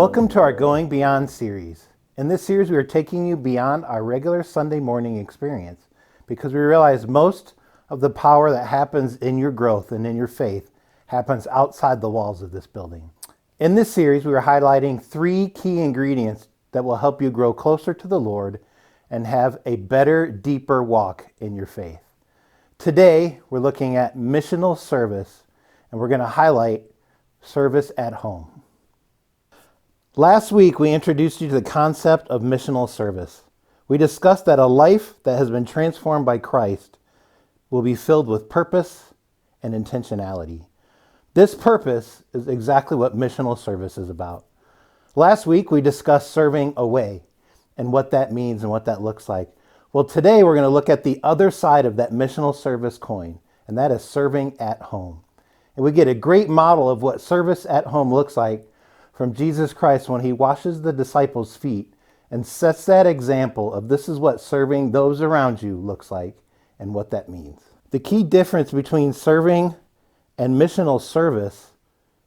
Welcome to our Going Beyond series. In this series, we are taking you beyond our regular Sunday morning experience because we realize most of the power that happens in your growth and in your faith happens outside the walls of this building. In this series, we are highlighting 3 key ingredients that will help you grow closer to the Lord and have a better, deeper walk in your faith. Today, we're looking at missional service, and we're going to highlight service at home. Last week, we introduced you to the concept of missional service. We discussed that a life that has been transformed by Christ will be filled with purpose and intentionality. This purpose is exactly what missional service is about. Last week, we discussed serving away and what that means and what that looks like. Well, today we're going to look at the other side of that missional service coin, and that is serving at home. And we get a great model of what service at home looks like from Jesus Christ when he washes the disciples' feet and sets that example of this is what serving those around you looks like and what that means. The key difference between serving and missional service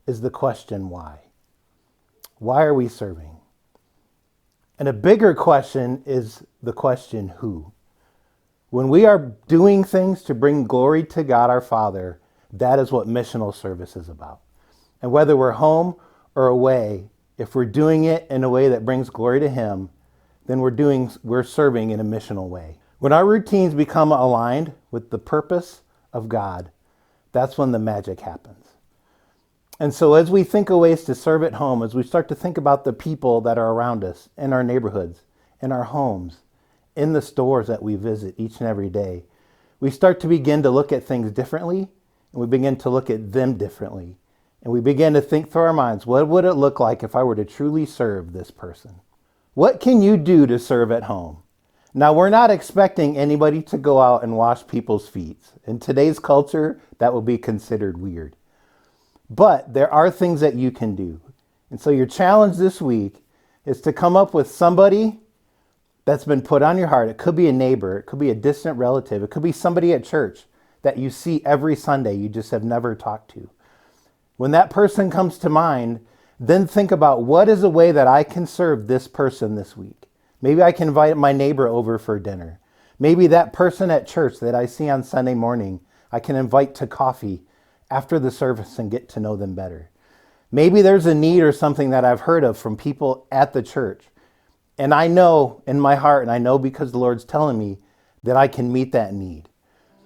is the question why. Why are we serving? And a bigger question is the question who. When we are doing things to bring glory to God our Father, that is what missional service is about. And whether we're home or away, if we're doing it in a way that brings glory to Him, then we're serving in a missional way. When our routines become aligned with the purpose of God, that's when the magic happens. And so as we think of ways to serve at home, as we start to think about the people that are around us, in our neighborhoods, in our homes, in the stores that we visit each and every day, we start to begin to look at things differently, and we begin to look at them differently. And we begin to think through our minds, what would it look like if I were to truly serve this person? What can you do to serve at home? Now, we're not expecting anybody to go out and wash people's feet. In today's culture, that will be considered weird. But there are things that you can do. And so your challenge this week is to come up with somebody that's been put on your heart. It could be a neighbor, it could be a distant relative, it could be somebody at church that you see every Sunday you just have never talked to. When that person comes to mind, then think about what is a way that I can serve this person this week. Maybe I can invite my neighbor over for dinner. Maybe that person at church that I see on Sunday morning, I can invite to coffee after the service and get to know them better. Maybe there's a need or something that I've heard of from people at the church. And I know in my heart, and I know because the Lord's telling me that I can meet that need.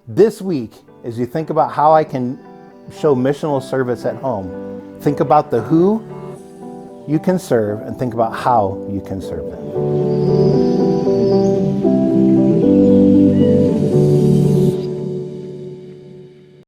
This week, as you think about how I can show missional service at home, think about the who you can serve and think about how you can serve them.